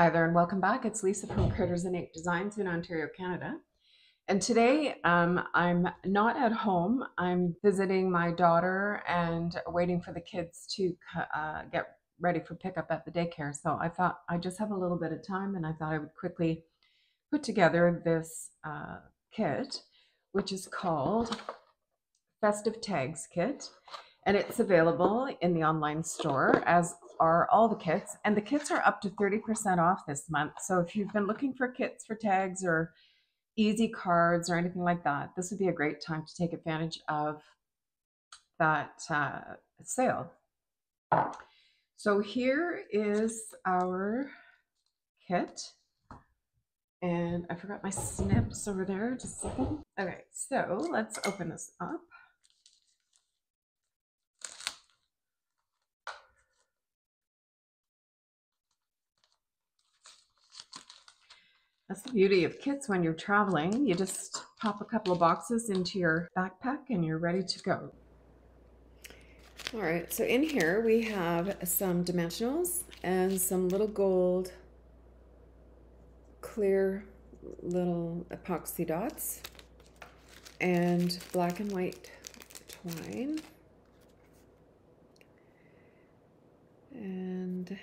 Hi there and welcome back. It's Lisa from Critters'n Ink Designs in Ontario, Canada. And today I'm not at home. I'm visiting my daughter and waiting for the kids to get ready for pickup at the daycare. So I thought I just have a little bit of time and I thought I would quickly put together this kit, which is called Festive Tags kit. And it's available in the online store, as are all the kits. And the kits are up to 30% off this month. So if you've been looking for kits for tags or easy cards or anything like that, this would be a great time to take advantage of that sale. So here is our kit. And I forgot my snips over there, just a second. Okay, so let's open this up. That's the beauty of kits when you're traveling. You just pop a couple of boxes into your backpack and you're ready to go. All right, so in here we have some dimensionals and some little gold clear little epoxy dots and black and white twine. And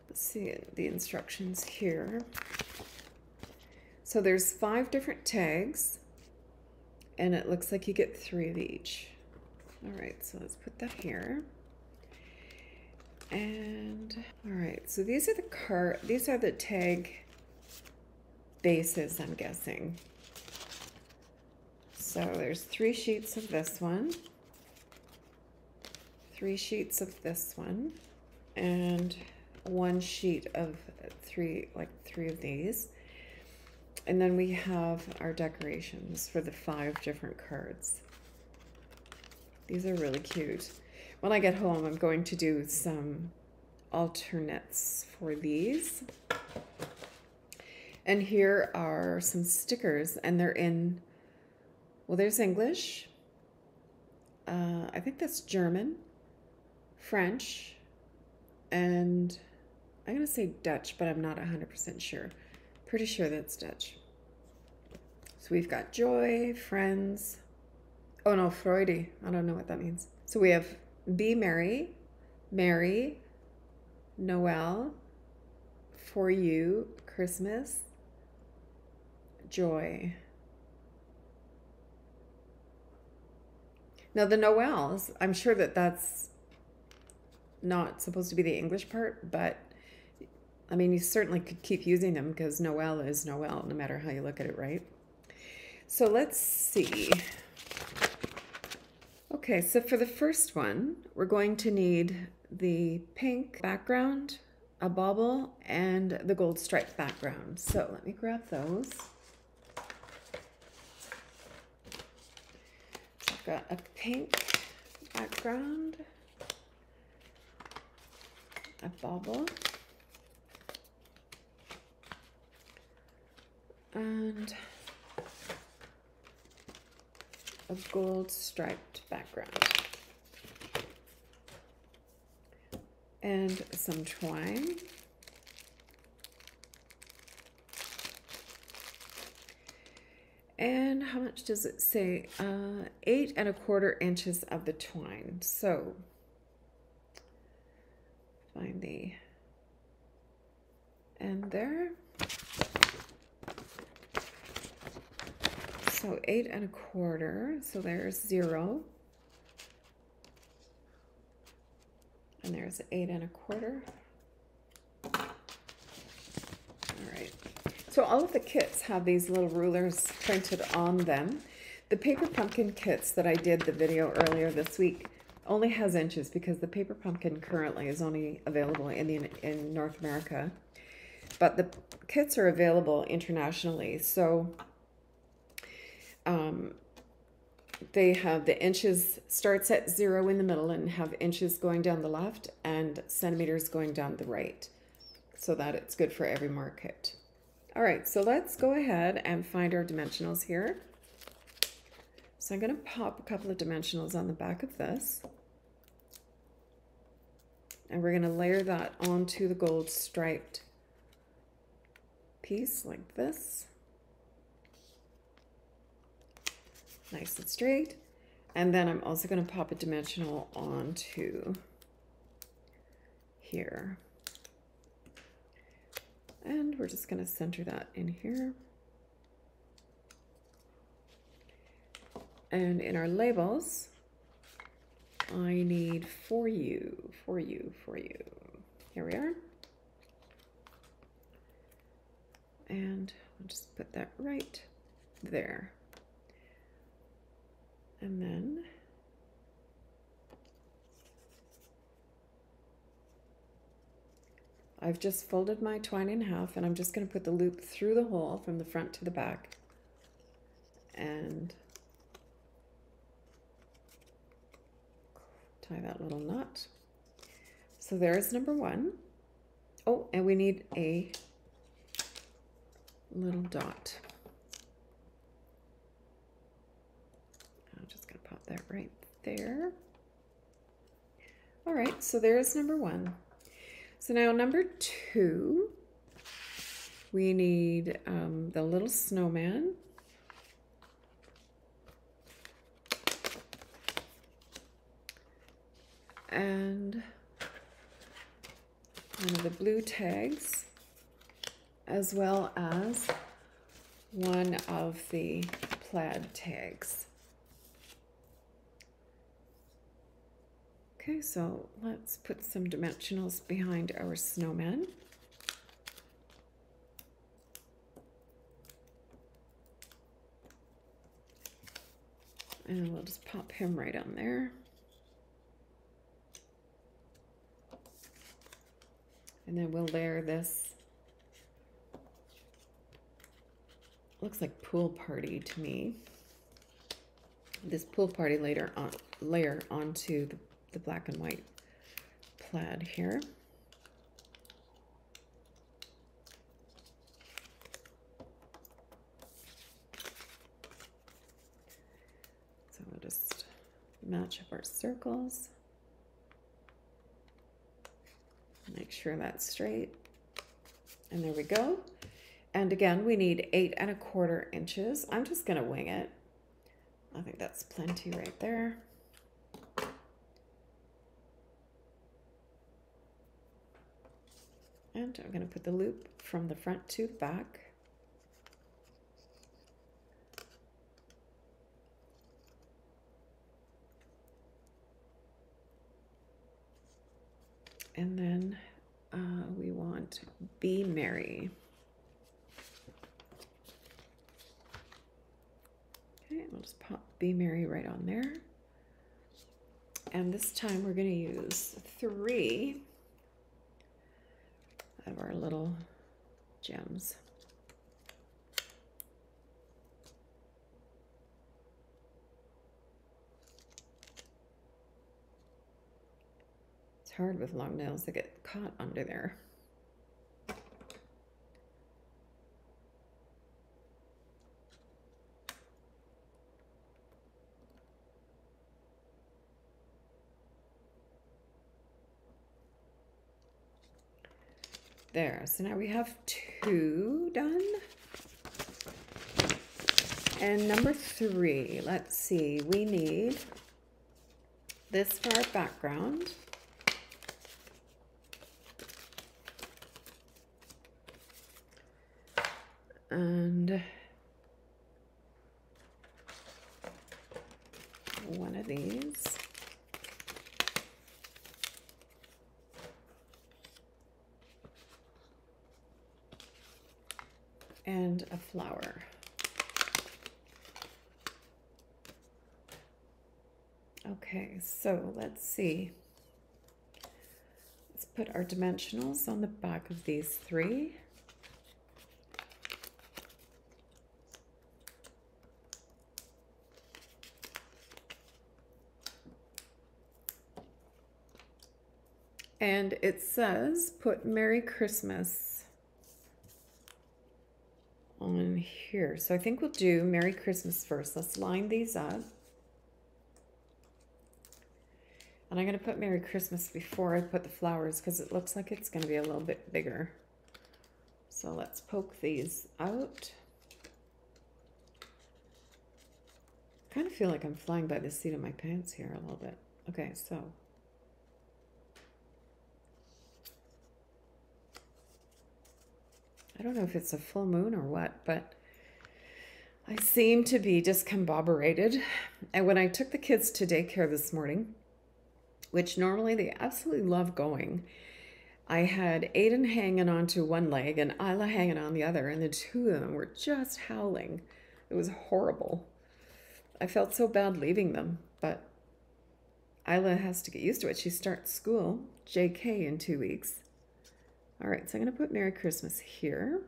let's see the instructions here. So there's 5 different tags and it looks like you get 3 of each. All right, so let's put that here. And all right, so these are the tag bases, I'm guessing. So there's 3 sheets of this one, 3 sheets of this one, and 1 sheet of 3 of these. And then we have our decorations for the 5 different cards. These are really cute. When I get home, I'm going to do some alternates for these. And here are some stickers, and they're in, well, there's English. I think that's German, French, and I'm going to say Dutch, but I'm not 100% sure. Pretty sure that's Dutch. So we've got joy, friends. Oh no, Freude. I don't know what that means. So we have be merry, Mary, Noel, for you, Christmas, joy. Now the Noels, I'm sure that that's not supposed to be the English part, but I mean, you certainly could keep using them because Noel is Noel, no matter how you look at it, right? So let's see. Okay, so for the first one, we're going to need the pink background, a bauble, and the gold striped background. So let me grab those. So I've got a pink background, a bauble, and a gold striped background, and some twine, and how much does it say? 8 1/4 inches of the twine. So find the end there. So 8 1/4, so there's 0. And there's 8 1/4. All right. So all of the kits have these little rulers printed on them. The paper pumpkin kits that I did the video earlier this week only has inches because the paper pumpkin currently is only available in North America. But the kits are available internationally. So they have the inches starts at 0 in the middle and have inches going down the left and centimeters going down the right, so that it's good for every market. All right, so let's go ahead and find our dimensionals here. So I'm going to pop a couple of dimensionals on the back of this. And we're going to layer that onto the gold striped piece like this. Nice and straight. And then I'm also going to pop a dimensional onto here. And we're just going to center that in here. And in our labels, I need for you. Here we are. And I'll just put that right there. And then I've just folded my twine in half, and I'm just going to put the loop through the hole from the front to the back and tie that little knot. So there's number one. Oh, and we need a little dot. I'm just going to pop that right there. All right, so there's number one. So now number two, we need the little snowman. And one of the blue tags, as well as one of the plaid tags. Okay, so let's put some dimensionals behind our snowman. And we'll just pop him right on there. And then we'll layer this. Looks like pool party to me. This pool party layer onto the black and white plaid here. So we'll just match up our circles. Make sure that's straight. And there we go. And again, we need 8 1/4 inches. I'm just going to wing it. I think that's plenty right there. And I'm going to put the loop from the front to the back. And then we want Be Merry. Okay, we'll just pop Be Merry right on there. And this time we're going to use 3 of our little gems. It's hard with long nails, they get caught under there. There, so now we have 2 done. And number 3, let's see, we need this for our background. And one of these. And a flower. Okay, so let's see. Let's put our dimensionals on the back of these 3. And it says, put Merry Christmas on here. So I think we'll do Merry Christmas first. Let's line these up. And I'm going to put Merry Christmas before I put the flowers because it looks like it's going to be a little bit bigger. So let's poke these out. I kind of feel like I'm flying by the seat of my pants here a little bit. Okay, so I don't know if it's a full moon or what, but I seem to be discombobulated. And when I took the kids to daycare this morning, which normally they absolutely love going, I had Aiden hanging onto one leg and Isla hanging on the other, and the two of them were just howling. It was horrible. I felt so bad leaving them, but Isla has to get used to it. She starts school, JK, in 2 weeks. All right, so I'm going to put Merry Christmas here.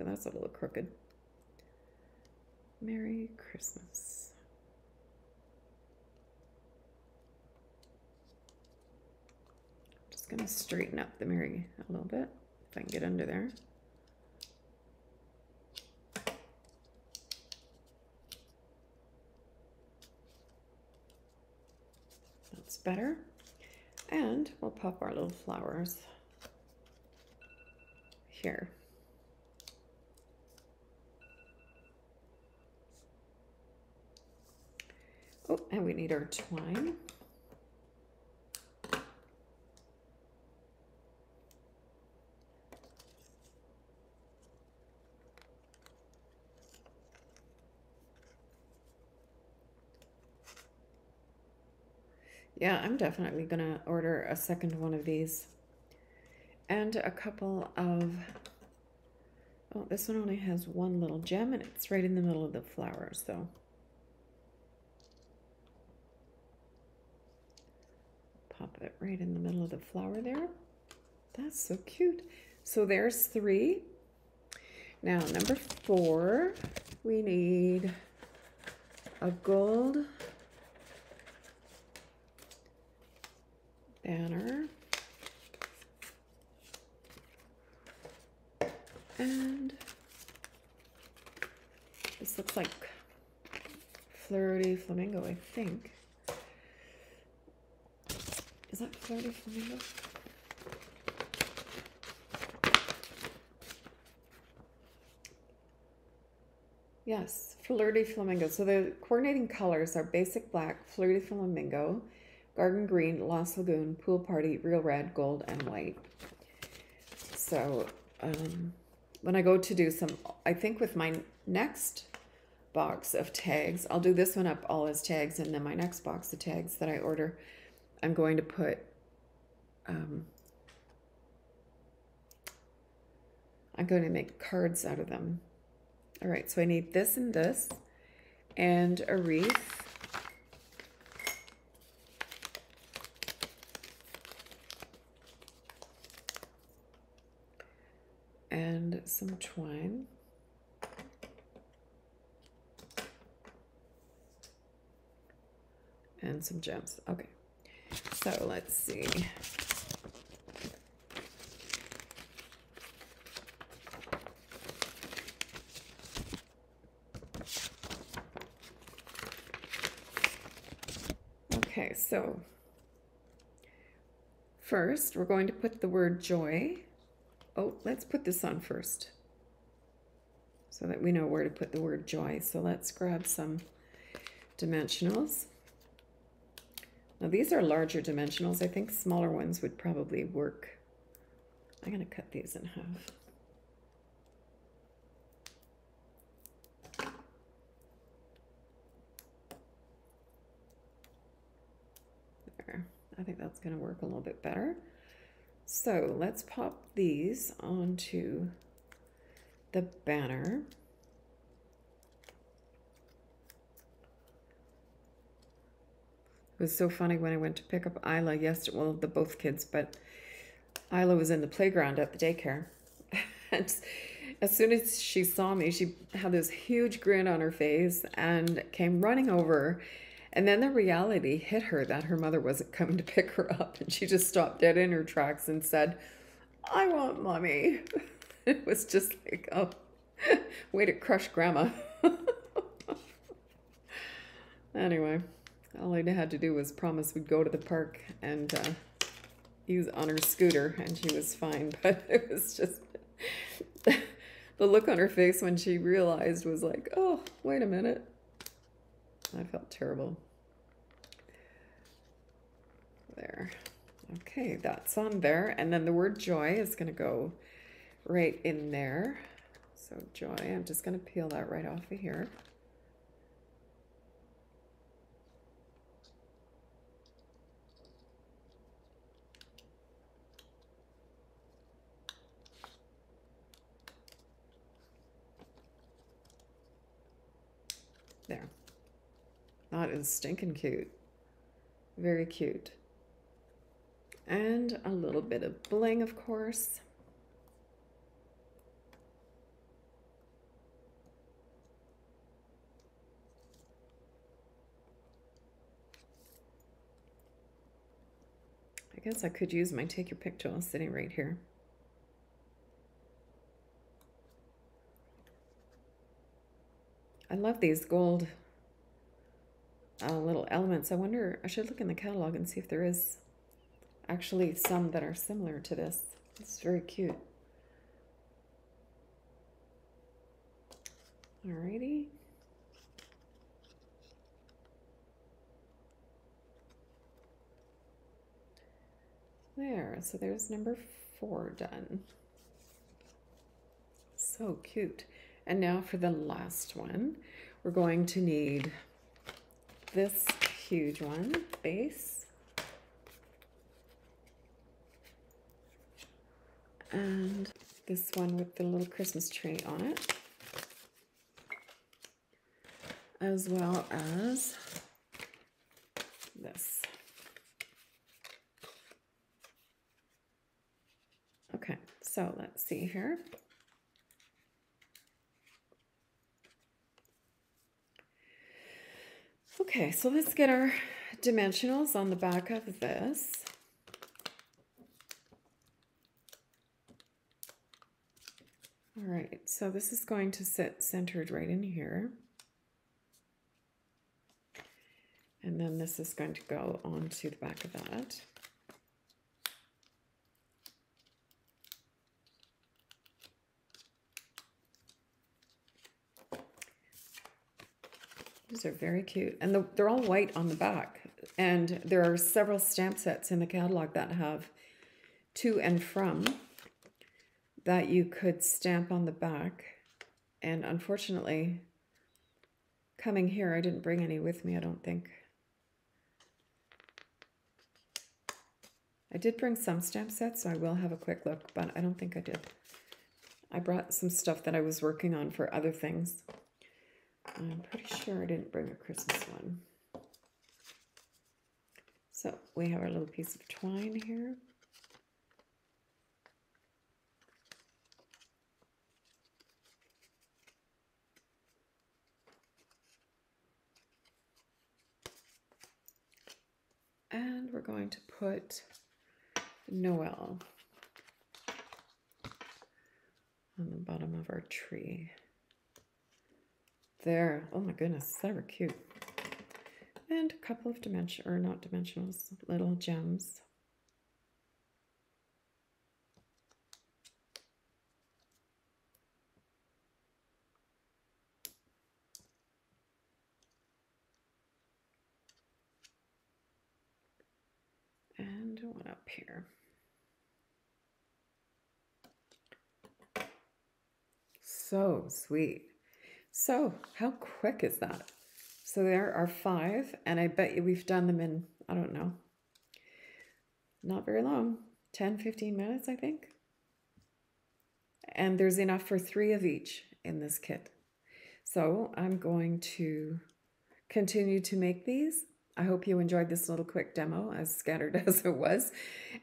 Oh, that's a little crooked. Merry Christmas. Just going to straighten up the Merry a little bit, if I can get under there. That's better. And we'll pop our little flowers here. Oh, and we need our twine. Yeah, I'm definitely gonna order a second one of these. And a couple of, oh, this one only has one little gem and it's right in the middle of the flower, so. Pop it right in the middle of the flower there. That's so cute. So there's 3. Now, number 4, we need a gold banner. And this looks like Fleur de Flamingo, I think. Is that Fleur de Flamingo? Yes, Fleur de Flamingo. So the coordinating colors are basic black, Fleur de Flamingo, garden green, Lost Lagoon, pool party, real red, gold, and white. So when I go to do some, I think with my next box of tags, I'll do this one up all as tags, and then my next box of tags that I order, I'm going to put, I'm going to make cards out of them. All right, so I need this and this, and a wreath. And some twine. And some gems. Okay, so let's see. Okay, so first we're going to put the word joy. Oh, let's put this on first so that we know where to put the word joy. So let's grab some dimensionals. Now these are larger dimensionals. I think smaller ones would probably work. I'm going to cut these in half. There. I think that's going to work a little bit better. So let's pop these onto the banner. It was so funny when I went to pick up Isla yesterday, well, both kids, but Isla was in the playground at the daycare. And as soon as she saw me, she had this huge grin on her face and came running over. And then the reality hit her that her mother wasn't coming to pick her up. And she just stopped dead in her tracks and said, "I want mommy." It was just like, oh, way to crush grandma. Anyway, All I had to do was promise we'd go to the park and use on her scooter, and she was fine. But it was just the look on her face when she realized was like, oh, wait a minute. I felt terrible. There. Okay, that's on there. And then the word joy is going to go right in there. So joy, I'm just going to peel that right off of here. There. That is stinking cute. Very cute. And a little bit of bling, of course. I guess I could use my take your pick tool sitting right here. I love these gold little elements. I wonder, I should look in the catalog and see if there is actually some that are similar to this. It's very cute. Alrighty. There, so there's number 4 done. So cute. And now for the last one, we're going to need this huge one, base. And this one with the little Christmas tree on it. As well as this. Okay, so let's see here. Okay, so let's get our dimensionals on the back of this. All right, so this is going to sit centered right in here. And then this is going to go onto the back of that. These are very cute. And they're all white on the back. And there are several stamp sets in the catalog that have to and from that you could stamp on the back. And unfortunately, coming here, I didn't bring any with me, I don't think. I did bring some stamp sets, so I will have a quick look, but I don't think I did. I brought some stuff that I was working on for other things. I'm pretty sure I didn't bring a Christmas one. So we have our little piece of twine here. And we're going to put Noel on the bottom of our tree. There. Oh my goodness, they were cute. And a couple of not dimensionals, little gems. And one up here. So sweet. So how quick is that? So there are 5, and I bet you we've done them in, I don't know, not very long, 10-15 minutes, I think. And there's enough for 3 of each in this kit. So I'm going to continue to make these. I hope you enjoyed this little quick demo, as scattered as it was.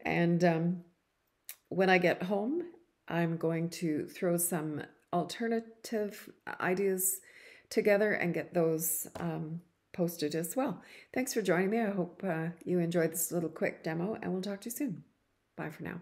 And when I get home, I'm going to throw some alternative ideas together and get those posted as well. Thanks for joining me. I hope you enjoyed this little quick demo, and we'll talk to you soon. Bye for now.